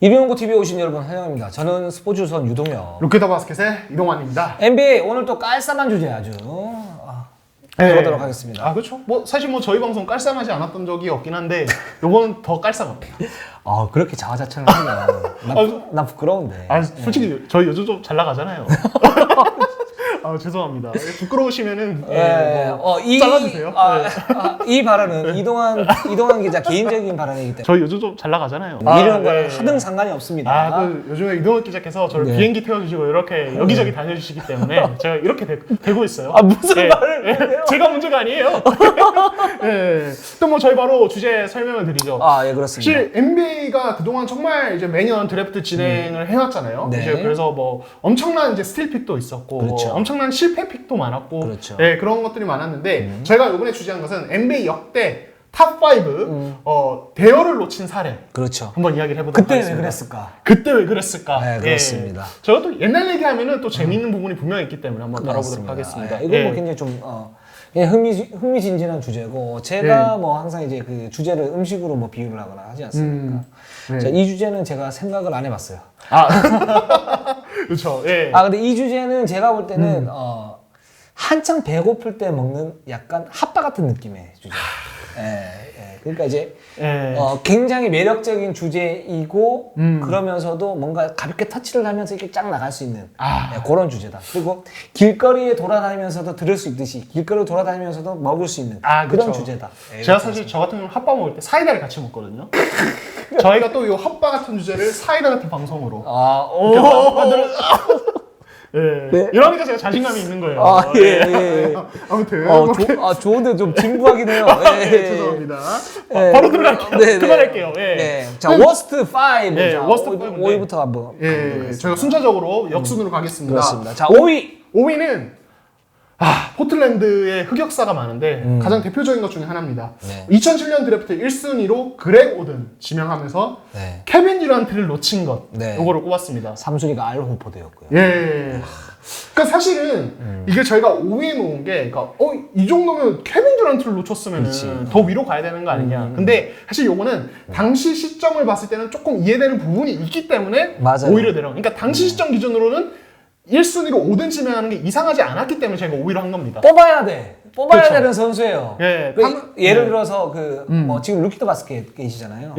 이병헌고 TV에 오신 여러분 환영합니다. 저는 스포츠선 유동혁. 로켓더 바스켓의 이동환입니다. NBA 오늘 또 깔쌈한 주제 아주 들어보도록 하겠습니다. 아 그렇죠. 뭐 사실 뭐 저희 방송 깔쌈하지 않았던 적이 없긴 한데 요거는 더 깔쌈합니다. 그렇게 자화자찬을 하면 나 부끄러운데. 아 솔직히 저희 요즘 좀 잘 나가잖아요. 아 죄송합니다. 부끄러우시면은 잘라주세요. 이 발언은 이동환 기자 개인적인 발언이기 때문에 저희 요즘 좀 잘 나가잖아요. 이런 거랑 하등 상관이 없습니다. 그 요즘에 이동환 기자께서 저를 비행기 태워주시고 이렇게 여기저기 다녀주시기 때문에 제가 이렇게 되고 있어요. 무슨 말을 해요? 제가 문제가 아니에요. 또 뭐 저희 바로 주제 설명을 드리죠. 예, 그렇습니다. 사실 NBA가 그동안 정말 이제 매년 드래프트 진행을 해왔잖아요. 네. 이제 그래서 뭐 엄청난 이제 스틸 픽도 있었고, 그렇죠. 엄청난 실패 픽도 많았고, 그렇죠. 네, 그런 것들이 많았는데 저희가 이번에 주제한 것은 NBA 역대 탑5 대열을 놓친 사례. 그렇죠. 한번 이야기를 해보도록 그때 하겠습니다. 왜 그랬을까? 그때 왜 그랬을까? 네, 그렇습니다. 저가 또 옛날 얘기하면은 또 재미있는 부분이 분명히 있기 때문에 한번 다뤄보도록 하겠습니다. 이건 뭐 굉장히 좀 그냥 흥미진진한 주제고 제가 뭐 항상 이제 그 주제를 음식으로 뭐 비유를 하거나 하지 않습니까? 자, 이 주제는 제가 생각을 안 해봤어요. 그렇죠. 예. 근데 이 주제는 제가 볼 때는 한창 배고플 때 먹는 약간 핫바 같은 느낌의 주제. 그러니까 이제 굉장히 매력적인 주제이고 그러면서도 뭔가 가볍게 터치를 하면서 이렇게 쫙 나갈 수 있는 그런 주제다. 그리고 길거리에 돌아다니면서도 들을 수 있듯이 길거리에 돌아다니면서도 먹을 수 있는 그런 그렇죠. 주제다. 제가 사실 저 같은 경우는 핫바 먹을 때 사이다를 같이 먹거든요. 저희가 또 이 핫바 같은 주제를 사이다 같은 방송으로 네. 이러니까 제가 자신감이 있는 거예요. 아무튼 좋은데 좀 진부하긴 해요. 죄송합니다. 바로 들어갈게요. 그만할게요. 자, 워스트 5. 워스트 5위부터 한번. 저희가 순차적으로 역순으로 가겠습니다. 그렇습니다. 자, 5위는 포틀랜드의 흑역사가 많은데 가장 대표적인 것 중에 하나입니다. 2007년 드래프트 1순위로 그렉 오든 지명하면서 케빈 듀란트를 놓친 것 요거를 꼽았습니다. 3순위가 알 호포드였고요. 그러니까 사실은 이게 저희가 5위에 놓은 게 이 정도면 케빈 듀란트를 놓쳤으면 더 위로 가야 되는 거 아니냐. 근데 사실 요거는 당시 시점을 봤을 때는 조금 이해되는 부분이 있기 때문에 오히려 내려간. 그러니까 당시 시점 기준으로는 1순위로 5등 지명하는 게 이상하지 않았기 때문에 제가 5위로 한 겁니다. 뽑아야 그렇죠. 되는 선수예요. 예를 들어서 뭐 지금 루키더 바스켓 계시잖아요.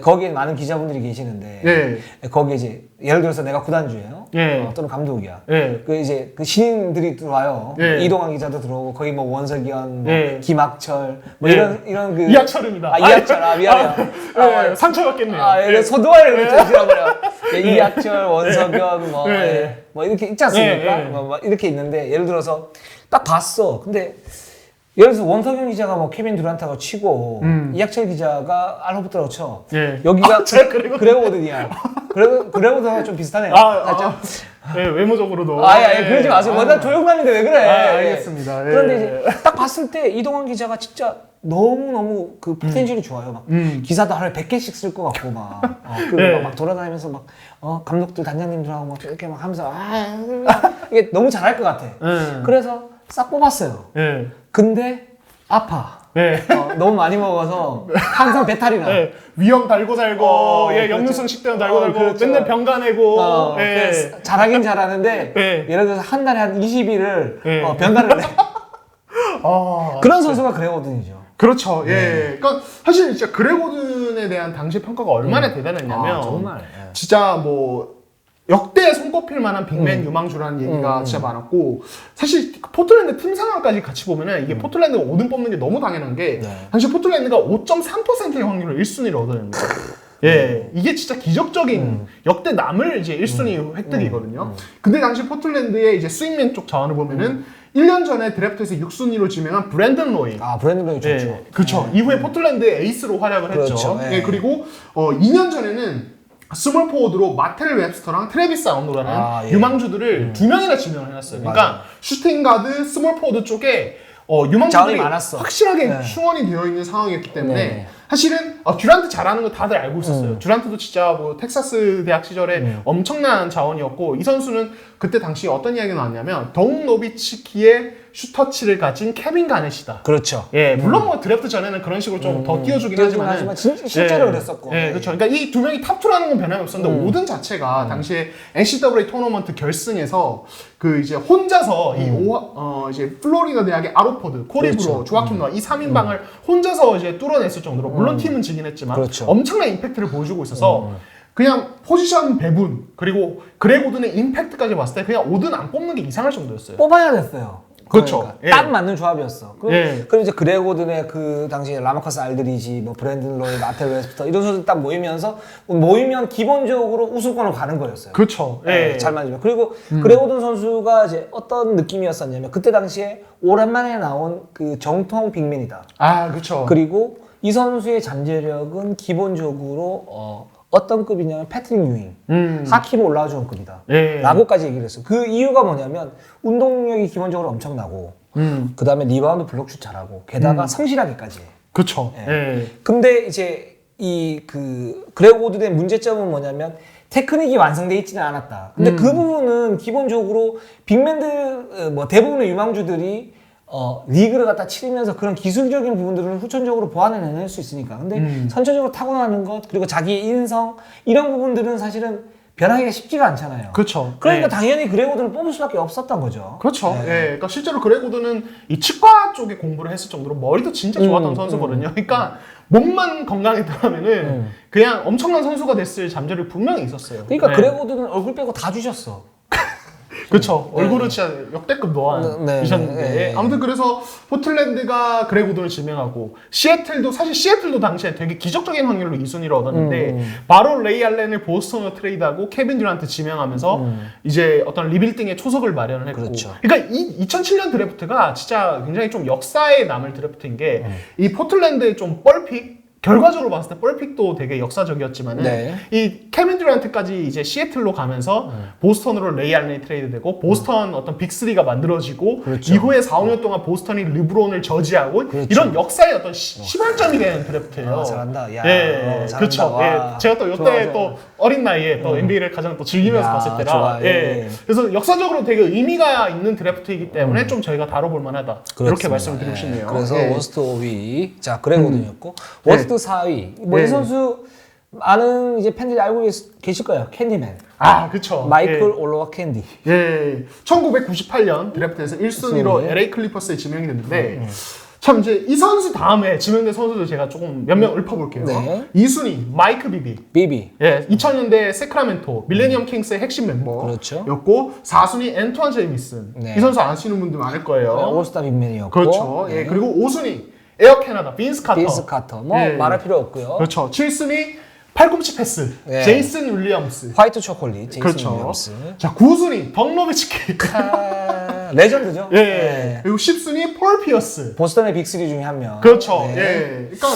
거기에 많은 기자분들이 계시는데 거기에 이제 예를 들어서 내가 구단주예요. 또는 감독이야. 그 이제 그 신인들이 들어와요. 이동환 기자도 들어오고 거기 뭐 원석이현, 뭐 김학철, 뭐 이런 그 이학철입니다. 이학철 미안해요. 상처받겠네요. 소두화를 그랬죠 지난번에. 이학철, 원석이현 뭐 이렇게 있지 않습니까? 뭐 이렇게 있는데 예를 들어서 딱 봤어. 근데 예를 들어서 원석영 기자가 뭐 케빈 듀란트하고 치고 이학철 기자가 알 호프트라고 쳐. 여기가 그레고든이야. 그레고든하고 좀 비슷하네요. 외모적으로도. 그러지 마세요. 나 조용남인데 왜 그래? 알겠습니다. 그런데 이제 딱 봤을 때 이동환 기자가 진짜 너무 그 포텐셜이 좋아요. 막 기사도 하루에 100개씩 쓸 것 같고 그리고 막 돌아다니면서 막 감독들 단장님들하고 막 이렇게 막 하면서 이게 너무 잘할 것 같아. 그래서 싹 뽑았어요. 근데 아파. 너무 많이 먹어서 항상 배탈이 나. 위험 달고 살고, 역류성 식도염 달고 살고, 그렇죠. 맨날 병 가내고. 잘하긴 잘하는데 예를 들어서 한 달에 한 20일을 병가를 내. 그런 선수가 그레고든이죠. 그렇죠. 그러니까 사실 진짜 그레고든에 대한 당시 평가가 얼마나 대단했냐면 정말 진짜 뭐 역대 손꼽힐 만한 빅맨 유망주라는 얘기가 진짜 많았고 사실 포틀랜드 팀 상황까지 같이 보면은 이게 포틀랜드가 5등 뽑는 게 너무 당연한 게 당시 포틀랜드가 5.3%의 확률로 1순위를 얻어냅니다. 이게 진짜 기적적인 역대 남을 이제 1순위 획득이거든요. 근데 당시 포틀랜드의 이제 스윙맨 쪽 자원을 보면은 1년 전에 드래프트에서 6순위로 지명한 브랜든 로이. 브랜든 로이 좋죠. 그렇죠. 이후에 포틀랜드의 에이스로 활약을 했죠. 그리고 2년 전에는 스몰 포워드로 마텔 웹스터랑 트래비스 아웃노라는 유망주들을 2명이나 지명을 해놨어요. 그러니까 슈팅 가드, 스몰 포워드 쪽에 유망주들이 확실하게 충원이 되어 있는 상황이었기 때문에 사실은 듀란트 잘하는 거 다들 알고 있었어요. 듀란트도 진짜 뭐 텍사스 대학 시절에 엄청난 자원이었고 이 선수는 그때 당시 어떤 이야기가 나왔냐면 덩 노비츠키의 슈터치를 가진 케빈 가넷이다. 그렇죠. 예, 물론 뭐 드래프트 전에는 그런 식으로 좀 더 띄워주긴 하지만 실제로 그랬었고. 예, 그렇죠. 그러니까 이 두 명이 탑2라는 건 변함이 없었는데 오든 자체가 당시에 NCAA 토너먼트 결승에서 그 이제 혼자서 이제 플로리다 대학의 아로포드, 코리 브로, 그렇죠. 조아킴 노아 이 3인방을 혼자서 이제 뚫어냈을 정도로 물론 팀은 지긴 했지만 그렇죠. 엄청난 임팩트를 보여주고 있어서 그냥 포지션 배분 그리고 그레고 오든의 임팩트까지 봤을 때 그냥 오든 안 뽑는 게 이상할 정도였어요. 뽑아야 됐어요. 그렇죠. 그러니까 예. 딱 맞는 조합이었어. 예. 그럼 이제 그레고든의 그 당시에 라마커스 알드리지, 뭐 브랜든 로이, 마텔 웨스부터 이런 선수들 딱 모이면 기본적으로 우승권을 가는 거였어요. 그렇죠. 예, 잘 맞으면. 그리고 그레고든 선수가 이제 어떤 느낌이었었냐면 그때 당시에 오랜만에 나온 그 정통 빅맨이다. 아, 그렇죠. 그리고 이 선수의 잠재력은 기본적으로 어떤 급이냐면 패트릭 유잉, 하키로 올라와주는 급이다. 예. 라고까지 얘기를 했어요. 그 이유가 뭐냐면 운동력이 기본적으로 엄청나고 그 다음에 리바운드 블록슛 잘하고 게다가 성실하기까지 해. 그렇죠. 예. 예. 근데 이제 그레고 오든의 문제점은 뭐냐면 테크닉이 완성돼 있지는 않았다. 근데 그 부분은 기본적으로 빅맨들 뭐 대부분의 유망주들이 리그를 갖다 치르면서 그런 기술적인 부분들을 후천적으로 보완해낼 수 있으니까. 근데 선천적으로 타고나는 것 그리고 자기의 인성 이런 부분들은 사실은 변하기가 쉽지가 않잖아요. 그렇죠. 그러니까 예. 당연히 그레고든을 뽑을 수밖에 없었던 거죠. 그렇죠. 예. 그러니까 실제로 그레고드는 이 치과 쪽에 공부를 했을 정도로 머리도 진짜 좋았던 선수거든요. 그러니까 몸만 건강했더라면은 그냥 엄청난 선수가 됐을 잠재력이 분명히 있었어요. 그러니까 예. 그레고든은 얼굴 빼고 다 주셨어. 그렇죠. 얼굴은 진짜 역대급 노안이셨는데 네. 아무튼 그래서 포틀랜드가 그레고든을 지명하고 사실 시애틀도 당시에 되게 기적적인 확률로 2순위를 얻었는데 바로 레이 알렌을 보스턴으로 트레이드하고 케빈 듀란트 지명하면서 이제 어떤 리빌딩의 초석을 마련을 했고 그렇죠. 그러니까 이 2007년 드래프트가 진짜 굉장히 좀 역사에 남을 드래프트인 게 이 포틀랜드의 좀 뻘픽 결과적으로 봤을 때 뻘픽도 되게 역사적이었지만은 네. 이 케빈 듀란트까지 이제 시애틀로 가면서 보스턴으로 레이 알렌이 트레이드되고 보스턴 어떤 빅3가 만들어지고 그렇죠. 이후에 4, 5년 동안 보스턴이 르브론을 저지하고 그렇죠. 이런 역사의 어떤 시발점이 되는 드래프트예요. 아, 잘한다. 야, 예, 잘한다. 그렇죠. 와. 예, 제가 또 좋아, 이때 좋아. 또 어린 나이에 또 NBA를 가장 또 즐기면서 야, 봤을 때라 좋아, 예. 예. 그래서 역사적으로 되게 의미가 있는 드래프트이기 때문에 좀 저희가 다뤄볼 만하다. 이렇게 말씀을 드리고 싶네요. 그래서 예. 워스트 5위, 자 그레고든이었고 워스트 4위. 뭐 이 네. 선수 많은 이제 팬들이 알고 계실 거예요. 캔디맨. 아, 그쵸. 마이클 예. 올로와 캔디. 예, 1998년 드래프트에서 1순위로 LA 클리퍼스에 지명이 됐는데 참 이제 이 선수 다음에 지명된 선수들 제가 조금 몇 명 읊어볼게요. 네. 2순위 마이크 비비. 비비. 예, 2000년대 세크라멘토 밀레니엄 킹스의 핵심 그렇죠. 멤버였고 4순위 앤투안 제이미슨. 네. 이 선수 아시는 분들 많을 거예요. 올스타 빅맨이었고. 그렇죠. 네. 예, 그리고 5순위 에어 캐나다 빈스 카터. 빈스 카터. 뭐 예. 말할 필요 없고요. 그렇죠. 7순위 팔꿈치 패스 예. 제이슨 윌리엄스. 화이트 초콜릿. 제이슨 그렇죠. 윌리엄스. 자, 9순위 덩 노비츠키. 레전드죠. 예. 네. 그리고 10순위 폴 피어스. 보스턴의 빅3 중에 한 명. 그렇죠. 네. 예. 그러니까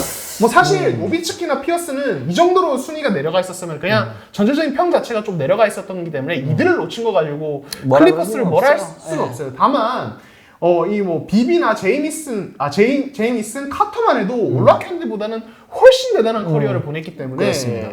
뭐 사실 노비츠키나 피어스는 이 정도로 순위가 내려가 있었으면 그냥 전체적인 평 자체가 좀 내려가 있었던 거기 때문에 이들을 놓친 거 가지고 뭐라 클리퍼스를 그럴 뭐라 할 수는 없어요. 수는 예. 없어요. 다만 이 뭐 비비나 제이미슨 카터만 해도 올라 캔디보다는 훨씬 대단한 커리어를 보냈기 때문에 그렇습니다.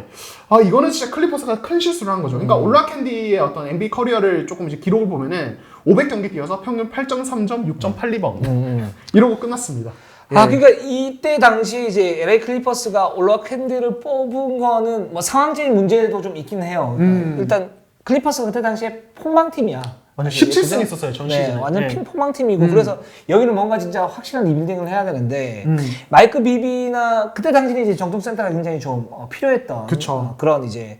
이거는 진짜 클리퍼스가 큰 실수를 한 거죠. 그러니까 올라 캔디의 어떤 NBA 커리어를 조금 이제 기록을 보면은 500경기 뛰어서 평균 8.3점, 6.8리바운드 이러고 끝났습니다. 아, 그러니까 이때 당시 이제 LA 클리퍼스가 올로와 캔디를 뽑은 거는 뭐 상황적인 문제도 좀 있긴 해요. 일단 클리퍼스가 그때 당시에 폭망팀이야. 완전 17승 했었어요, 전 시즌에. 네, 완전 네. 폭망팀이고 그래서 여기는 뭔가 진짜 확실한 리빌딩을 해야 되는데 마이크 비비나 그때 당시에 이제 정통센터가 굉장히 좀 필요했던 그쵸. 그런 이제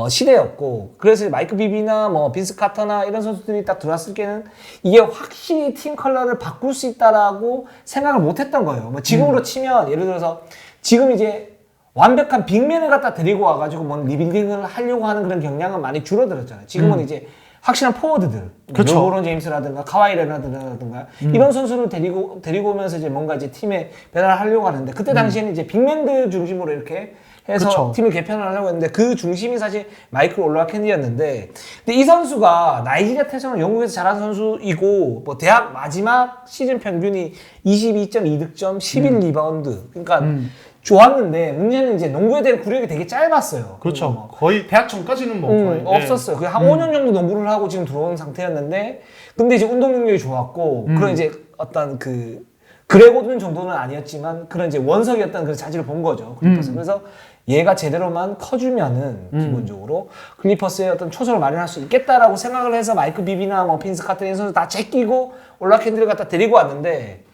시대였고 그래서 마이크 비비나 뭐 빈스 카터나 이런 선수들이 딱 들어왔을 때는 이게 확실히 팀 컬러를 바꿀 수 있다라고 생각을 못했던 거예요. 뭐 지금으로 치면 예를 들어서 지금 이제 완벽한 빅맨을 갖다 데리고 와가지고 뭐 리빌딩을 하려고 하는 그런 경향은 많이 줄어들었잖아요. 지금은 이제 확실한 포워드들, 그쵸. 르브론 제임스라든가 카와이 레너드라든가 이런 선수를 데리고 오면서 이제 뭔가 이제 팀에 배달을 하려고 하는데 그때 당시에는 이제 빅맨들 중심으로 이렇게 해서 그쵸. 팀을 개편을 하려고 했는데 그 중심이 사실 마이클 올로와 캔디였는데 근데 이 선수가 나이지리아 태생으로 영국에서 자란 선수이고 뭐 대학 마지막 시즌 평균이 22.2득점, 11리바운드 그러니까 좋았는데 문제는 이제 농구에 대한 구력이 되게 짧았어요. 그렇죠. 뭐. 거의 대학 전까지는 뭐 거의 없었어요. 그냥 한 5년 정도 농구를 하고 지금 들어온 상태였는데, 근데 이제 운동 능력이 좋았고, 그런 이제 어떤 그레고든 정도는 아니었지만 그런 이제 원석이었던 그 자질을 본 거죠. 클리퍼스. 그래서 얘가 제대로만 커주면은 기본적으로 클리퍼스의 어떤 초석을 마련할 수 있겠다라고 생각을 해서 마이크 비비나 뭐 빈스 카터린 선수 다 제끼고 올라캔들을 갖다 데리고 왔는데,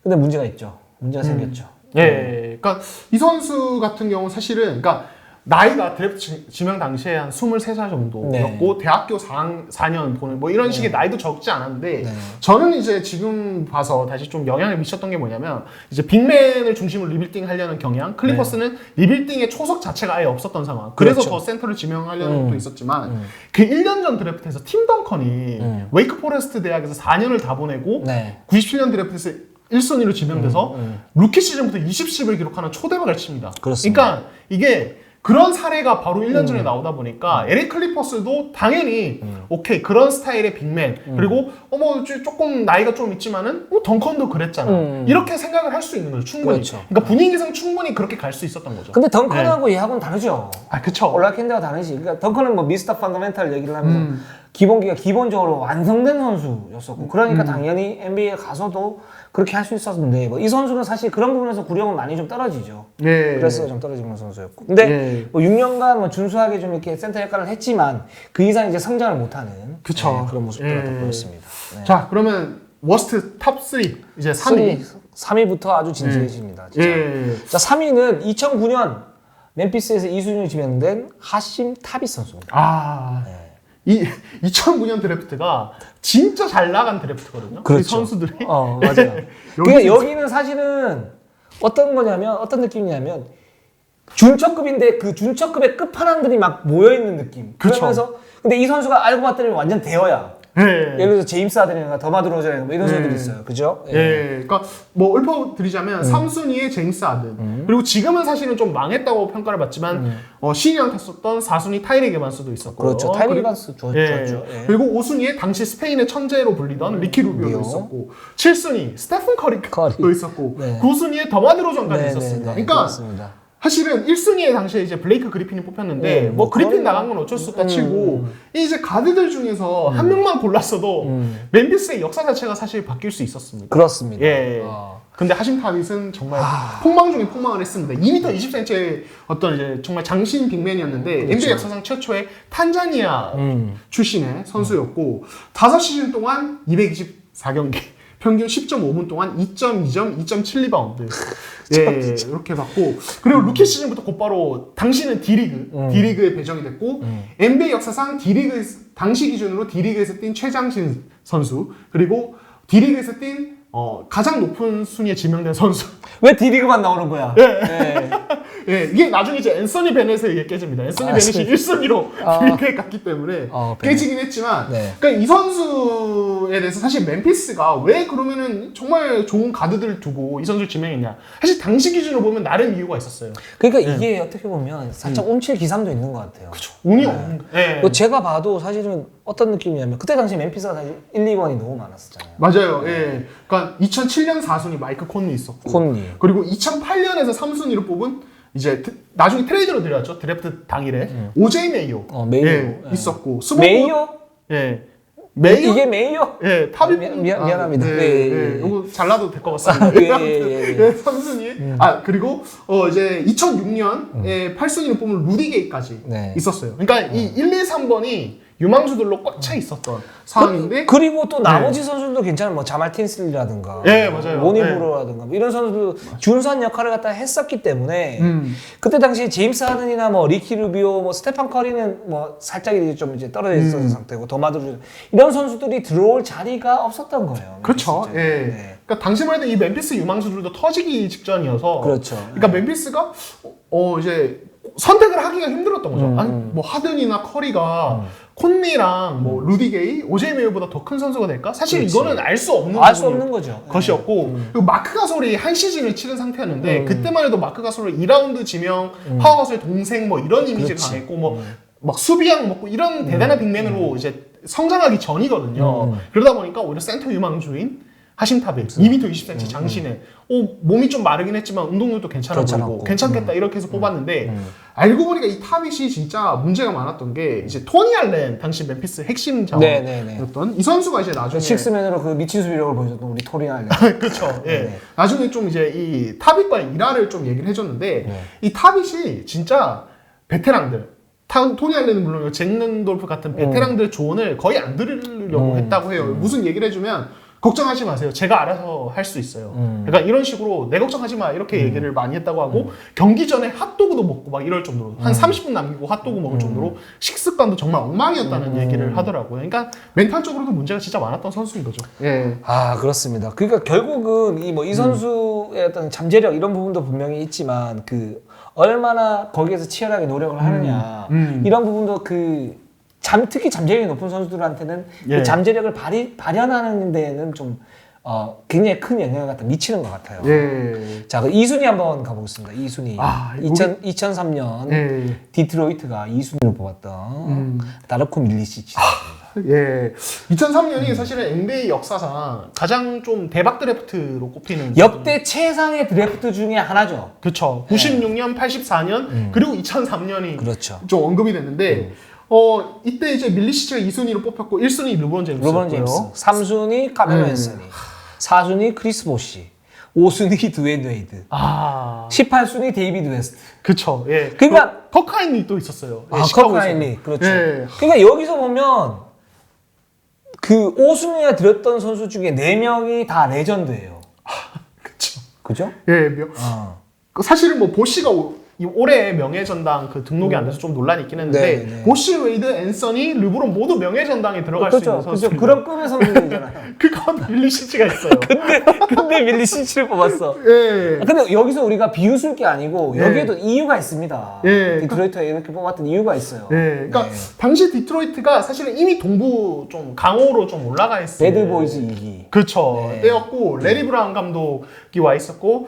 근데 문제가 있죠. 문제가 생겼죠. 예, 그러니까 이 선수 같은 경우 사실은 그러니까 나이가 드래프트 지명 당시에 한 23살 정도였고 대학교 4년 보는 뭐 이런 식의 나이도 적지 않았는데 저는 이제 지금 봐서 다시 좀 영향을 미쳤던 게 뭐냐면 이제 빅맨을 중심으로 리빌딩 하려는 경향, 클리퍼스는 리빌딩의 초석 자체가 아예 없었던 상황. 그래서 더 센터를 지명하려는 것도 있었지만 그 1년 전 드래프트에서 팀 덩컨이 웨이크 포레스트 대학에서 4년을 다 보내고 97년 드래프트에서 1순위로 지명돼서 루키 시즌부터 20습을 기록하는 초대박을 칩니다. 그렇습니다. 그러니까 이게 그런 사례가 바로 1년 전에 나오다 보니까 에릭 클리퍼스도 당연히 오케이 그런 스타일의 빅맨 그리고 뭐 조금 나이가 좀 있지만은 덩컨도 그랬잖아 이렇게 생각을 할 수 있는 거죠 충분히. 그렇죠. 그러니까 분위기상 충분히 그렇게 갈 수 있었던 거죠. 근데 덩컨하고 얘하고는 다르죠. 아 그쵸. 올라캔드가 다르지. 그러니까 덩컨은 뭐 미스터 펀더멘탈 얘기를 하면서 기본기가 기본적으로 완성된 선수였었고, 그러니까 당연히 NBA에 가서도 그렇게 할 수 있었는데, 뭐 이 선수는 사실 그런 부분에서 구력은 많이 좀 떨어지죠. 그래서 좀 떨어지는 선수였고. 근데 뭐 6년간 뭐 준수하게 좀 이렇게 센터 역할을 했지만 그 이상 이제 성장을 못하는 그런 모습들을 또 보였습니다. 자, 그러면 워스트 탑 3 이제 3위. 3위부터 아주 진지해집니다. 자, 3위는 2009년 멤피스에서 2순위로 지명된 하심 타빗 선수입니다. 2009년 드래프트가 진짜 잘 나간 드래프트거든요. 그렇죠. 이 선수들이. 맞아요. 그러니까 여기는 사실은 어떤 거냐면, 어떤 느낌이냐면, 준척급인데 그 준척급의 끝판왕들이 막 모여있는 느낌. 그쵸. 그러면서, 근데 이 선수가 알고 봤더니 완전 대어야. 예를 들어서 제임스 하든이나 더마드 로저나 뭐 이런 선수들이 있어요. 그죠? 그러니까 뭐 읊어드리자면 3순위의 제임스 하든 그리고 지금은 사실은 좀 망했다고 평가를 받지만 신인왕 탔었던 4순위 타이렉 에반스도 있었고 그렇죠. 타이렉 에반스 좋았죠. 그리고 5순위에 당시 스페인의 천재로 불리던 리키 루비오도 있었고 7순위 스테픈 커리도 있었고 9순위에 더마드 로저까지 있었습니다. 그러니까 그렇습니다. 사실은 1순위에 당시에 이제 블레이크 그리핀이 뽑혔는데 뭐 그리핀 나간 건 어쩔 수 없다 치고 이제 가드들 중에서 한 명만 골랐어도 멤피스의 역사 자체가 사실 바뀔 수 있었습니다. 그렇습니다. 근데 하심 타빗은 정말 폭망 중에 폭망을 했습니다. 2m 20cm의 어떤 이제 정말 장신 빅맨이었는데 NBA 역사상 최초의 탄자니아 출신의 선수였고 5시즌 동안 224경기 평균 10.5분 동안 2.2점, 2.7리바운드. 이렇게 받고. 그리고 루키 시즌부터 곧바로 당시는 D리그에 배정이 됐고, NBA 역사상 당시 기준으로 D리그에서 뛴 최장신 선수, 그리고 D리그에서 뛴 가장 높은 순위에 지명된 선수. 왜 D리그만 나오는 거야? 이게 나중에 이제 앤서니 베넷에 의해 깨집니다. 앤서니 베넷이 1순위로 D리그에 갔기 때문에 깨지긴 했지만, 그러니까 이 선수에 대해서 사실 멤피스가 왜 그러면은 정말 좋은 가드들을 두고 이 선수를 지명했냐. 사실 당시 기준으로 보면 나름 이유가 있었어요. 그러니까 이게 어떻게 보면 살짝 운칠기삼도 있는 것 같아요. 그렇죠. 운이 없는 거. 제가 봐도 사실은 어떤 느낌이냐면 그때 당시 멤피스가 사실 1, 2번이 너무 많았었잖아요. 맞아요. 그러니까 2007년 4순위 마이크 콘리 있었고, 그리고 2008년에서 3순위로 뽑은 이제 나중에 트레이드로 들어갔죠. 드래프트 당일에 오제이 메이오, 있었고 메이오? 메이오? 이게 메이오? 탑이 미안합니다. 이거 잘라도 될 것 같습니다. 3순위. 그리고 이제 2006년에 8순위로 뽑은 루디 게이까지 있었어요. 그러니까 이 1, 2, 3번이 유망주들로 꽉 차 있었던 상황인데 그리고 또 나머지 선수들도 괜찮은 뭐 자말 틴슬리라든가 맞아요. 모니브로라든가 뭐 이런 선수들 준수한 역할을 갖다 했었기 때문에 그때 당시에 제임스 하든이나 뭐 리키 루비오 뭐 스테판 커리는 뭐 살짝 좀 이제 떨어져 있었던 상태고 더마드 이런 선수들이 들어올 자리가 없었던 거예요. 그렇죠. 그러니까 당시만 해도 이 멤피스 유망주들도 터지기 직전이어서 그러니까 멤피스가 이제 선택을 하기가 힘들었던 거죠. 뭐 하든이나 커리가 콘리랑 뭐 루디 게이, 오제이 메이오보다 더 큰 선수가 될까? 사실 이거는 알 수 없는 거죠. 것이었고 그리고 마크 가솔이 한 시즌을 치른 상태였는데 그때만 해도 마크 가솔은 2라운드 지명, 파워 가솔의 동생 뭐 이런 이미지가 강했고 뭐 막 수비양 먹고 이런 대단한 빅맨으로 이제 성장하기 전이거든요. 그러다 보니까 오히려 센터 유망주인 하심탑일 2m 20cm 장신에 몸이 좀 마르긴 했지만 운동력도 괜찮아 보이고 괜찮겠다 이렇게 해서 뽑았는데 알고 보니까 이 타빗이 진짜 문제가 많았던 게 이제 토니 알렌 당시 멤피스 핵심 자원이었던 이 선수가 이제 나중에 식스맨으로 그 미친 수비력을 보여줬던 우리 토니 알렌. 그렇죠. 예. 나중에 좀 이제 이 타빗과의 일화를 좀 얘기를 해줬는데 이 타빗이 진짜 베테랑들 토니 알렌은 물론 잭런돌프 같은 베테랑들 조언을 거의 안 들으려고 했다고 해요. 무슨 얘기를 해주면 걱정하지 마세요. 제가 알아서 할 수 있어요. 그러니까 이런 식으로 내 걱정하지 마 이렇게 얘기를 많이 했다고 하고 경기 전에 핫도그도 먹고 막 이럴 정도로 한 30분 남기고 핫도그 먹을 정도로 식습관도 정말 엉망이었다는 얘기를 하더라고요. 그러니까 멘탈적으로도 문제가 진짜 많았던 선수인 거죠. 예. 아 그렇습니다. 그러니까 결국은 이 선수의 어떤 잠재력 이런 부분도 분명히 있지만 그 얼마나 거기에서 치열하게 노력을 하느냐 이런 부분도 특히 잠재력이 높은 선수들한테는 그 잠재력을 발현하는 데에는 좀 굉장히 큰 영향을 갖다 미치는 것 같아요. 예. 자, 그 2순위 한번 가보겠습니다. 2순위. 2003년 디트로이트가 2순위로 뽑았던 다르코 밀리시치. 예. 2003년이 사실은 NBA 역사상 가장 좀 대박 드래프트로 꼽히는 역대 최상의 드래프트 중에 하나죠. 그렇죠. 96년, 84년 그리고 2003년이 그렇죠. 좀 언급이 됐는데 이때 이제 밀리시치가 2순위로 뽑혔고 1순위 르브론 제임스였고요. 3순위 카멜로 앤서니, 4순위 크리스 보시, 5순위 드웨인 웨이드, 18순위 데이비드 웨스트. 그쵸. 예. 그러니까 커카인이 또 있었어요. 커카인이 그렇죠. 예. 그러니까 여기서 보면 그 5순위에 들었던 선수 중에 4명이 다 레전드예요. 그쵸. 그죠? 예. 사실은 뭐 보시가 올해 명예전당 그 등록이 안 돼서 좀 논란이 있긴 했는데 보시, 웨이드, 앤서니, 르브론 모두 명예전당에 들어갈 수 있는 선수. 그렇죠. 그런 급의 선수들이잖아요. 그건 밀리시치가 있어요. 근데 밀리시치를 뽑았어. 예. 근데 여기서 우리가 비웃을 게 아니고 여기에도 이유가 있습니다. 예. 디트로이트가 이렇게 뽑았던 이유가 있어요. 예. 그러니까 당시 디트로이트가 사실은 이미 동부 좀 강호로 좀 올라가 있어요. 배드보이즈 2기. 그렇죠. 때였고 레리 브라운 감독이 와 있었고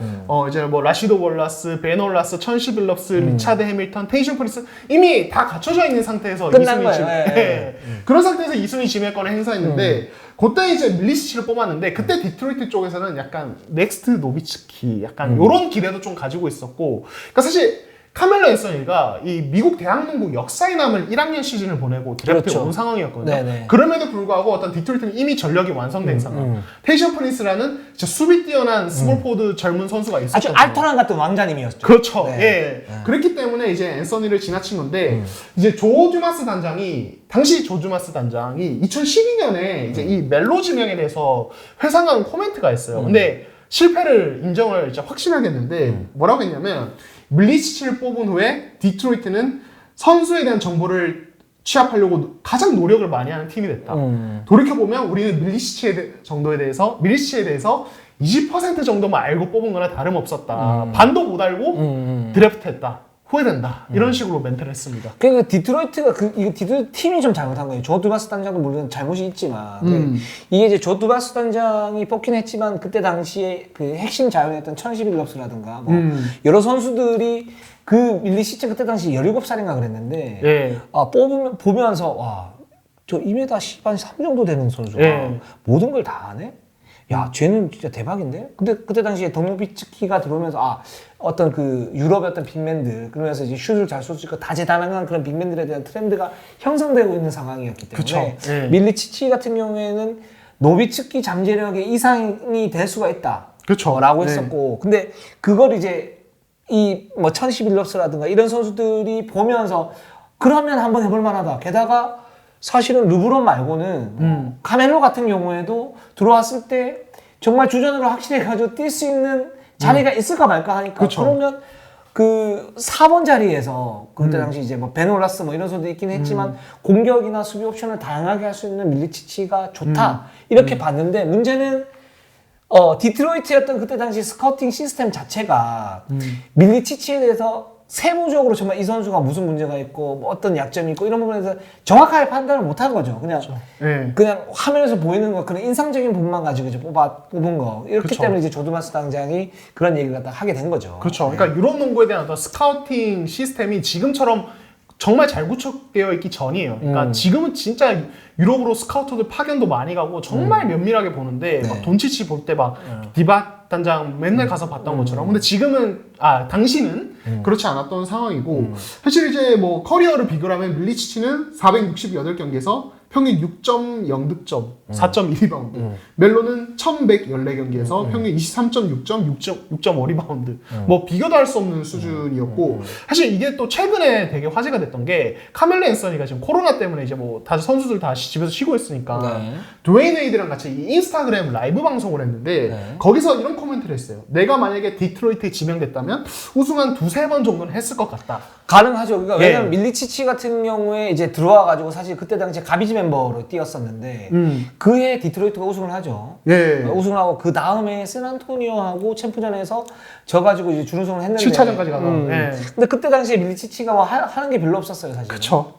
이제 뭐 라시도 월라스, 베 올라스, 천시 빌럽스, 리차드 해밀턴, 테이션 프리스 이미 다 갖춰져 있는 상태에서 끝난 2순위 지명. 그런 상태에서 2순위 지명권을 행사했는데 그때 이제 밀리시치를 뽑았는데 그때 디트로이트 쪽에서는 약간 넥스트 노비츠키 약간 요런 기대도 좀 가지고 있었고 그러니까 사실 카멜로 앤서니가 이 미국 대학농구 역사에 남을 1학년 시즌을 보내고 드래프트에 온 상황이었거든요. 네네. 그럼에도 불구하고 어떤 디트로이트는 이미 전력이 완성된 상황. 테이션 프린스라는 진짜 수비 뛰어난 스몰포드 젊은 선수가 있었죠. 아주 알토란 같은 왕자님이었죠. 그렇죠. 예. 그랬기 때문에 이제 앤서니를 지나친 건데 이제 조 듀마스 단장이 당시 조 듀마스 단장이 2012년에 이제 이 멜로 지명에 대해서 회상하는 코멘트가 있어요. 근데 실패를 인정을 이제 확실하게 했는데 뭐라고 했냐면 밀리시치를 뽑은 후에 디트로이트는 선수에 대한 정보를 취합하려고 가장 노력을 많이 하는 팀이 됐다. 돌이켜보면 우리는 밀리시치에 대해서 20% 정도만 알고 뽑은 거나 다름없었다. 반도 못 알고 드래프트했다. 후회된다. 이런 식으로 멘트를 했습니다. 그러니까 디트로이트가 이거 디트로이트 팀이 좀 잘못한 거예요. 조 두바스 단장도 물론 잘못이 있지만 이게 이제 조 두바스 단장이 뽑긴 했지만 그때 당시에 그 핵심 자원이었던 천시 빌럽스라든가 뭐 여러 선수들이 그 밀리시치 그때 당시 17살인가 그랬는데 보면서 와, 저 2m 10한3 정도 되는 선수가 모든 걸 다 하네? 야, 쟤는 진짜 대박인데? 근데 그때 당시에 동료비츠키가 들어오면서 어떤 그 유럽의 어떤 빅맨들 그러면서 이제 슛을 잘 쏠 수 있고 다재다능한 그런 빅맨들에 대한 트렌드가 형성되고 있는 상황이었기 때문에 밀리치치 같은 경우에는 노비츠키 잠재력의 이상이 될 수가 있다. 라고 했었고 근데 그걸 이제 이 뭐 천시 빌럽스라든가 이런 선수들이 보면서 그러면 한번 해볼 만하다. 게다가 사실은 르브론 말고는 카멜로 같은 경우에도 들어왔을 때 정말 주전으로 확실히 가지고 뛸 수 있는 자리가 있을까 말까 하니까 그러면 그 4번 자리에서 그때 당시 이제 뭐 베놀라스 뭐 이런 선수도 있긴 했지만 공격이나 수비 옵션을 다양하게 할 수 있는 밀리치치가 좋다 이렇게 봤는데 문제는 디트로이트였던 그때 당시 스카우팅 시스템 자체가 밀리치치에 대해서 세부적으로 정말 이 선수가 무슨 문제가 있고 뭐 어떤 약점이 있고 이런 부분에서 정확하게 판단을 못한 거죠. 그냥 화면에서 보이는 거 그런 인상적인 부분만 가지고 이제 뽑은 거 이렇기 때문에 이제 조드마스 당장이 그런 얘기를 갖다 하게 된 거죠. 그러니까 유럽 농구에 대한 어떤 스카우팅 시스템이 지금처럼 정말 잘 구축되어 있기 전이에요. 그러니까 지금은 진짜 유럽으로 스카우터들 파견도 많이 가고 정말 면밀하게 보는데 막 돈치치 볼 때 막 디바 단장 맨날 가서 봤던 것처럼. 근데 지금은 당시는 그렇지 않았던 상황이고 사실 이제 뭐 커리어를 비교하면 밀리치치는 468경기에서 평균 6.0득점, 4.2리바운드. 멜로는 1114경기에서 평균 23.6점, 6.5리바운드. 뭐 비교도 할 수 없는 수준이었고 사실 이게 또 최근에 되게 화제가 됐던 게 카멜로 앤서니가 지금 코로나 때문에 이제 뭐 다들 선수들 다 집에서 쉬고 있으니까 드웨인 웨이드랑 같이 이 인스타그램 라이브 방송을 했는데 거기서 이런 코멘트를 했어요. 내가 만약에 디트로이트에 지명됐다면 우승 한 두세 번 정도는 했을 것 같다. 가능하죠. 그러니까 왜냐면 밀리치치 같은 경우에 이제 들어와가지고 사실 그때 당시에 가비지 멤버로 뛰었었는데 그해 디트로이트가 우승을 하죠. 우승을 하고 그 다음에 샌안토니오하고 챔프전에서 져가지고 이제 준우승을 했는데 7차전까지 가서. 근데 그때 당시에 밀리치치가 뭐 하는 게 별로 없었어요, 사실. 그쵸.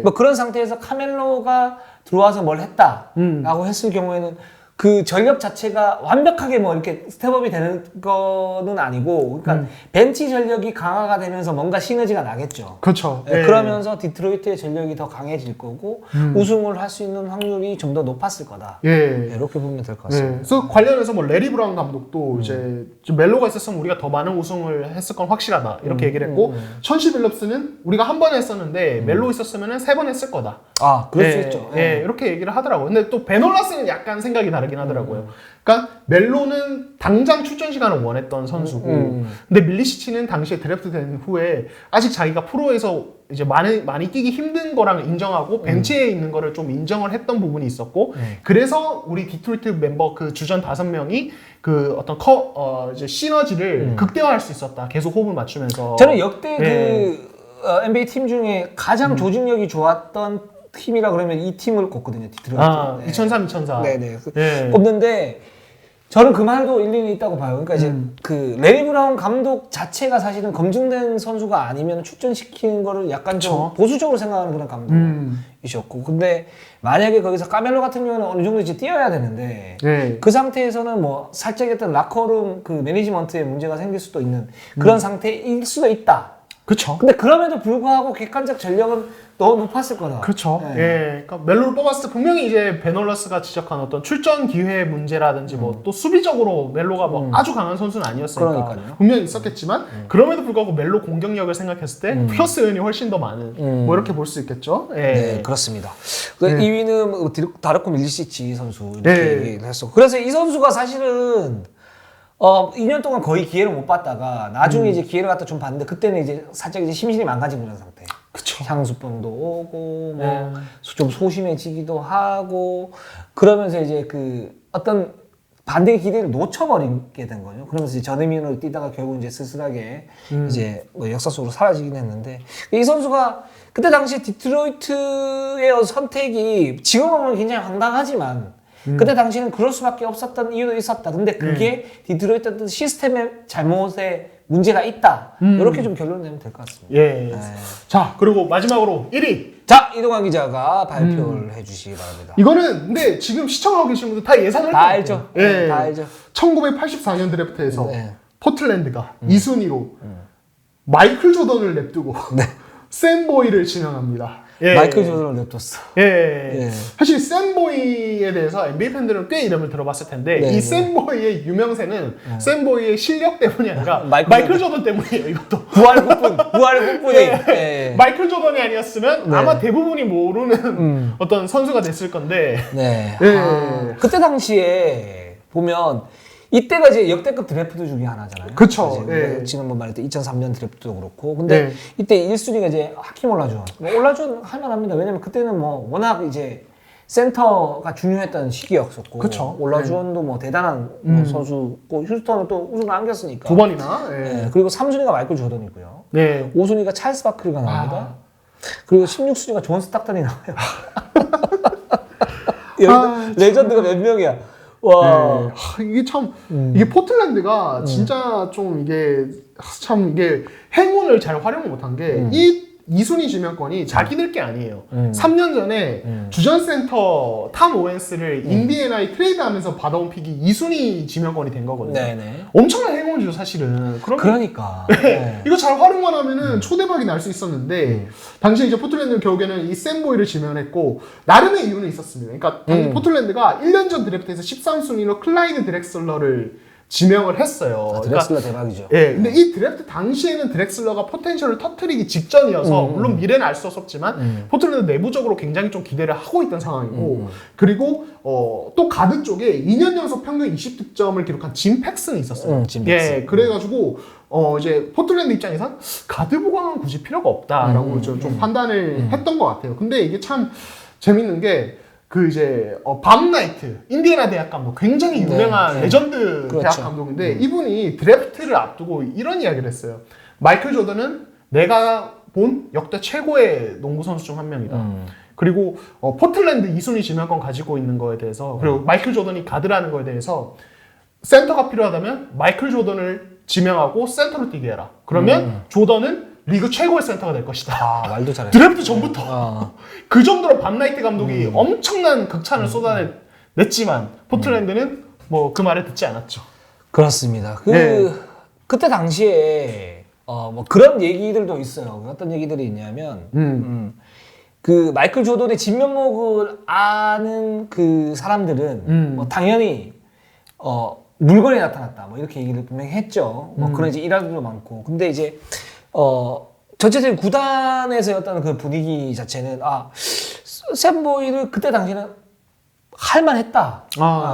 뭐 그런 상태에서 카멜로가 들어와서 뭘 했다라고 했을 경우에는 그 전력 자체가 완벽하게 뭐 이렇게 스텝업이 되는 거는 아니고, 그러니까 벤치 전력이 강화가 되면서 뭔가 시너지가 나겠죠. 그렇죠. 그러면서 디트로이트의 전력이 더 강해질 거고 우승을 할 수 있는 확률이 좀 더 높았을 거다. 이렇게 보면 될 것 같습니다. 그래서 관련해서 뭐 레리 브라운 감독도 이제 좀 멜로가 있었으면 우리가 더 많은 우승을 했을 건 확실하다 이렇게 얘기를 했고 션시 빌럽스는 우리가 한 번 했었는데 멜로 있었으면 세 번 했을 거다. 그럴 수 있죠. 이렇게 얘기를 하더라고요. 근데 또 베놀라스는 약간 생각이 다르긴 하더라고요. 그러니까 멜로는 당장 출전 시간을 원했던 선수고, 근데 밀리시치는 당시에 드래프트 된 후에 아직 자기가 프로에서 이제 많이 뛰기 힘든 거랑 인정하고 벤치에 있는 거를 좀 인정을 했던 부분이 있었고, 그래서 우리 디트로이트 멤버 그 주전 5명이 그 어떤 이제 시너지를 극대화할 수 있었다. 계속 호흡을 맞추면서. 저는 역대 그 NBA 팀 중에 가장 조직력이 좋았던 팀이라 그러면 이 팀을 꼽거든요. 디트로이트. 2003, 2004. 네네. 꼽는데 저는 그 말도 일리는 있다고 봐요. 그러니까 이제 그 레리 브라운 감독 자체가 사실은 검증된 선수가 아니면 출전시키는 거를 약간 좀 보수적으로 생각하는 그런 감독이셨고, 근데 만약에 거기서 카멜로 같은 경우는 어느 정도 이제 뛰어야 되는데 그 상태에서는 뭐 살짝 어떤 라커룸 그 매니지먼트에 문제가 생길 수도 있는 그런 상태일 수도 있다. 그렇죠. 근데 그럼에도 불구하고 객관적 전력은 너무 높았을 거다. 그렇죠. 그러니까 멜로를 뽑았을 때 분명히 이제 베놀라스가 지적한 어떤 출전 기회 문제라든지 뭐 또 수비적으로 멜로가 뭐 아주 강한 선수는 아니었으니까 그러니까요. 분명히 있었겠지만 그럼에도 불구하고 멜로 공격력을 생각했을 때 피어스 의원이 훨씬 더 많은 뭐 이렇게 볼 수 있겠죠. 네, 그렇습니다. 2위는 뭐 다르코 밀리시치 선수 이렇게 얘기를 했었고, 그래서 이 선수가 사실은 2년 동안 거의 기회를 못 받다가 나중에 이제 기회를 갖다 좀 봤는데 그때는 이제 살짝 이제 심신이 망가진 그런 상태. 그쵸. 향수병도 오고 뭐 좀 소심해지기도 하고 그러면서 이제 그 어떤 반대의 기대를 놓쳐버리게 된 거죠. 그러면서 이제 전 의미로 뛰다가 결국 이제 쓸쓸하게 이제 뭐 역사 속으로 사라지긴 했는데, 이 선수가 그때 당시 디트로이트의 선택이 지금 보면 굉장히 황당하지만 그때 당시에는 그럴 수밖에 없었던 이유도 있었다. 근데 그게 디트로이트 어떤 시스템의 잘못에 문제가 있다. 이렇게 좀 결론 내면 될 것 같습니다. 자, 그리고 마지막으로 1위. 자, 이동환 기자가 발표를 해주시기 바랍니다. 이거는 근데 지금 시청하고 계신 분들 다 예상할 다 알죠. 다 알죠. 1984년 드래프트에서 포틀랜드가 2순위로 마이클 조던을 냅두고 샘보이를 지명합니다. 마이클 조던을 냅뒀어. 사실 샘보이에 대해서 NBA 팬들은 꽤 이름을 들어봤을 텐데 이 샘보이의 유명세는 샘보이의 실력 때문이 아니라 마이클 조던 때문이에요. 이것도 부활국분이 마이클 조던이 아니었으면 아마 대부분이 모르는 어떤 선수가 됐을 건데 그때 당시에 보면 이때가 이제 역대급 드래프트 중에 하나잖아요. 그쵸. 지금 뭐 말했던 2003년 드래프트도 그렇고. 근데 이때 1순위가 이제 하킴 올라준. 올라준 할만합니다. 왜냐면 그때는 뭐 워낙 이제 센터가 중요했던 시기였었고. 그쵸. 올라준도 뭐 대단한 뭐 선수고, 휴스턴은 또 우승을 안겼으니까. 2번이나. 그리고 3순위가 마이클 조던이고요. 5순위가 찰스 바클리가 나옵니다. 그리고 16순위가 존 스탁턴이 나와요. 레전드가 몇 명이야. 와. 이게 참, 이게 포틀랜드가 진짜 좀 이게 행운을 잘 활용 못한 게, 2순위 지명권이 자기들 게 아니에요. 3년 전에 주전센터 탐 오웬스를 인디애나에 트레이드하면서 받아온 픽이 2순위 지명권이 된 거거든요. 네네. 엄청난 행운이죠, 사실은. 그러니까. 이거 잘 활용만 하면은 초대박이 날 수 있었는데 당시 이제 포틀랜드는 결국에는 이 샘 보이를 지명했고 나름의 이유는 있었습니다. 그러니까 당시 포틀랜드가 1년 전 드래프트에서 13순위로 클라이드 드렉슬러를 지명을 했어요. 드렉슬러 대박이죠. 예, 근데 이 드래프트 당시에는 드렉슬러가 포텐셜을 터트리기 직전이어서 물론 미래는 알 수 없지만 포틀랜드 내부적으로 굉장히 좀 기대를 하고 있던 상황이고 그리고 또 가드 쪽에 2년 연속 평균 20득점을 기록한 짐 팩슨이 있었어요. 짐 팩슨. 예, 그래가지고 이제 포틀랜드 입장에선 가드 보강은 굳이 필요가 없다라고 좀 판단을 했던 것 같아요. 근데 이게 참 재밌는 게 그 이제 밤 나이트 인디애나 대학 감독 굉장히 유명한 레전드 그렇죠. 대학 감독인데 이분이 드래프트를 앞두고 이런 이야기를 했어요. 마이클 조던은 내가 본 역대 최고의 농구 선수 중 한 명이다. 그리고 포틀랜드 2순위 지명권 가지고 있는 거에 대해서 그리고 마이클 조던이 가드라는 거에 대해서 센터가 필요하다면 마이클 조던을 지명하고 센터로 뛰게 해라. 그러면 조던은 리그 최고의 센터가 될 것이다. 아, 말도 잘해. 드래프트 전부터 그 정도로 밤나이트 감독이 엄청난 극찬을 쏟아냈지만 포틀랜드는 뭐 그 말을 듣지 않았죠. 그렇습니다. 그때 당시에 뭐 그런 얘기들도 있어요. 어떤 얘기들이 있냐면 그 마이클 조던의 진면목을 아는 그 사람들은 뭐 당연히 물건이 나타났다. 뭐 이렇게 얘기를 분명히 했죠. 뭐 그런 이제 일화들도 많고. 근데 이제 전체적인 구단에서의 어떤 그 분위기 자체는 샘 보이를 그때 당시에는 할만했다.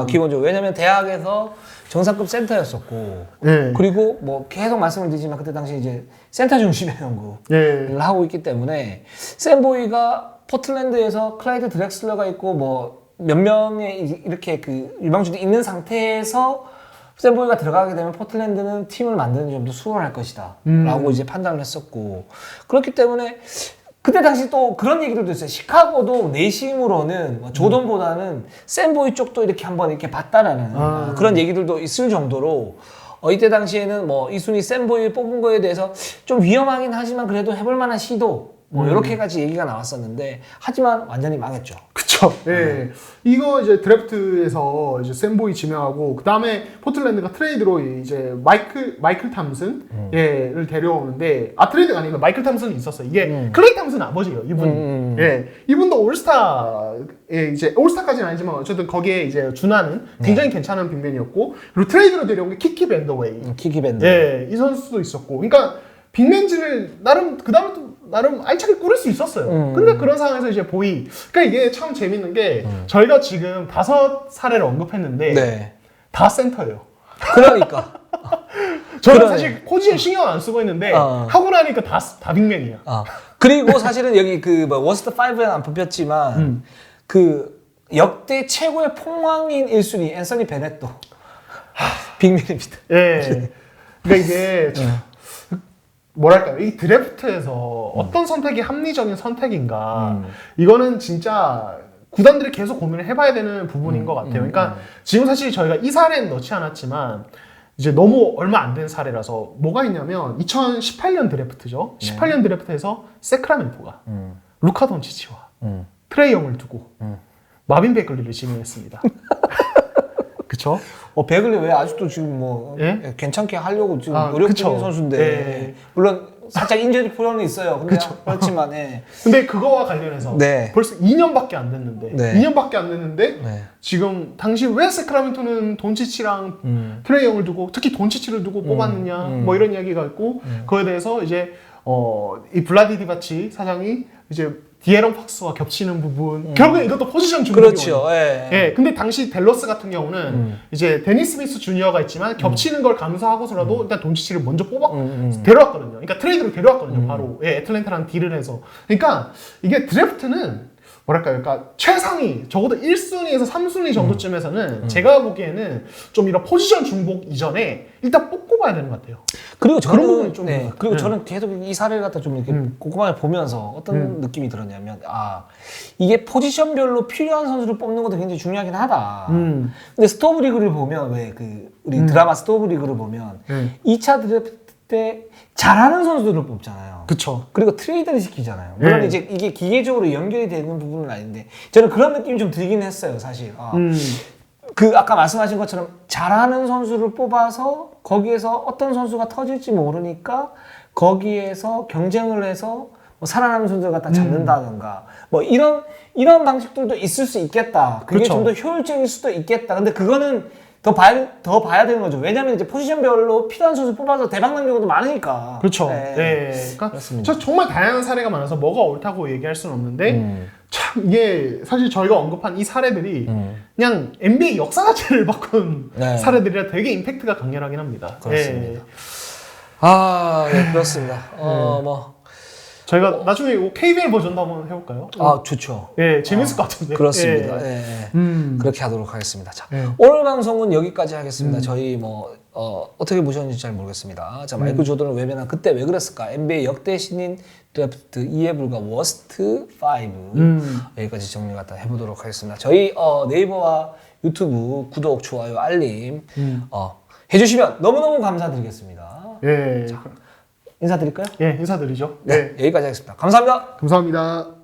기본적으로. 왜냐면 대학에서 정상급 센터였었고 그리고 뭐 계속 말씀을 드리지만 그때 당시 이제 센터 중심의 연구를 하고 있기 때문에 샘 보이가 포틀랜드에서 클라이드 드렉슬러가 있고 뭐 몇 명의 이렇게 그 유망주들이 있는 상태에서 샘 보이가 들어가게 되면 포틀랜드는 팀을 만드는 데 좀 더 수월할 것이다 라고 이제 판단을 했었고 그렇기 때문에 그때 당시 또 그런 얘기들도 있어요. 시카고도 내심으로는 조던보다는 샘 보이 쪽도 이렇게 한번 이렇게 봤다라는 그런 얘기들도 있을 정도로 이때 당시에는 뭐 이순위 샘 보이 뽑은 거에 대해서 좀 위험하긴 하지만 그래도 해볼 만한 시도 뭐 이렇게까지 얘기가 나왔었는데 하지만 완전히 망했죠. 그쵸. 예. 이거 이제 드래프트에서 이제 샘보이 지명하고 그 다음에 포틀랜드가 트레이드로 이제 마이클 탐슨을 데려오는데 트레이드가 아니라 마이클 탐슨이 있었어요. 이게 클레이 탐슨 아버지예요. 이분. 예. 이분도 올스타에 이제 올스타까지는 아니지만 어쨌든 거기에 이제 준하는 굉장히 괜찮은 빅맨이었고 그리고 트레이드로 데려온 게 키키 밴더웨이. 키키 밴더. 예. 이 선수도 있었고. 그러니까 빅맨즈를 나름 알차게 꾸릴 수 있었어요. 근데 그런 상황에서 이제 그러니까 이게 참 재밌는 게 저희가 지금 5사례를 언급했는데 다 센터예요. 그러니까. 저는 사실 포지션 신경 안 쓰고 있는데 하고 나니까 다 빅맨이야. 그리고 사실은 여기 그 뭐 워스트 5에는 안 뽑혔지만 그 역대 최고의 폭망인 1순위 앤서니 베넷도 빅맨입니다. 예. 그러니까 이게 뭐랄까요? 이 드래프트에서 어떤 선택이 합리적인 선택인가 이거는 진짜 구단들이 계속 고민을 해봐야 되는 부분인 것 같아요. 그러니까 지금 사실 저희가 이 사례는 넣지 않았지만 이제 너무 얼마 안 된 사례라서 뭐가 있냐면 2018년 드래프트죠. 18년 드래프트에서 세크라멘토가 루카 돈치치와 트레이 영을 두고 마빈 베글리를 지명했습니다. 그쵸? 베글리 왜 아직도 지금 뭐 괜찮게 하려고 지금 노력 중인 선수인데 물론 살짝 인저리 프로는 있어요. 근데 그렇지만 근데 그거와 관련해서 벌써 2년밖에 안 됐는데 지금 당시 왜 세크라멘토는 돈치치랑 트레이 영을 두고 특히 돈치치를 두고 뽑았느냐 뭐 이런 이야기가 있고 그거에 대해서 이제 이 블라디 디바치 사장이 이제 디에런 팍스와 겹치는 부분 결국엔 이것도 포지션 중복이 그렇죠. 예. 근데 당시 댈러스 같은 경우는 이제 데니스 스미스 주니어가 있지만 겹치는 걸 감수하고서라도 일단 돈치치를 먼저 데려왔거든요. 그러니까 트레이드로 데려왔거든요. 바로 애틀랜타랑 딜을 해서. 그러니까 이게 드래프트는 뭐랄까요? 그러니까 최상위 적어도 1순위에서 3순위 정도쯤에서는 제가 보기에는 좀 이런 포지션 중복 이전에 일단 뽑고 봐야 되는 것 같아요. 그리고 그런 부분이 좀 그리고 저는 계속 이 사례를 갖다 좀 이렇게 꼼꼼하게 보면서 어떤 느낌이 들었냐면 이게 포지션별로 필요한 선수를 뽑는 것도 굉장히 중요하긴 하다. 근데 스토브 리그를 보면 우리 드라마 스토브 리그를 보면 2차 드래프트 때 잘하는 선수들을 뽑잖아요. 그쵸. 그리고 트레이드를 시키잖아요. 물론 네. 이제 이게 기계적으로 연결이 되는 부분은 아닌데 저는 그런 느낌이 좀 들긴 했어요, 사실. 그 아까 말씀하신 것처럼 잘하는 선수를 뽑아서 거기에서 어떤 선수가 터질지 모르니까 거기에서 경쟁을 해서 뭐 살아남은 선수를 갖다 잡는다든가 뭐 이런 방식들도 있을 수 있겠다. 그게 그쵸. 좀 더 효율적일 수도 있겠다. 근데 그거는 더 봐야 되는 거죠. 왜냐면 이제 포지션별로 필요한 선수 뽑아서 대박 난 경우도 많으니까. 그렇죠. 네. 네. 그러니까 그렇습니다. 정말 다양한 사례가 많아서 뭐가 옳다고 얘기할 수는 없는데 참 이게 사실 저희가 언급한 이 사례들이 그냥 NBA 역사 자체를 바꾼 네. 사례들이라 되게 임팩트가 강렬하긴 합니다. 그렇습니다. 네. 네, 그렇습니다. 저희가 나중에 이 KBL 버전도 한번 해볼까요? 좋죠. 예, 재밌을 것 같은데. 그렇습니다. 예. 그렇게 하도록 하겠습니다. 자, 네. 오늘 방송은 여기까지 하겠습니다. 저희 어떻게 보셨는지 잘 모르겠습니다. 자, 마이클 조던을 외면한 그때 왜 그랬을까? NBA 역대 신인 드래프트 이해 불가 워스트 5 여기까지 정리 갖다 해보도록 하겠습니다. 저희 네이버와 유튜브 구독, 좋아요, 알림 해주시면 너무너무 감사드리겠습니다. 예. 인사드릴까요? 예, 인사드리죠. 네, 여기까지 하겠습니다. 감사합니다. 감사합니다.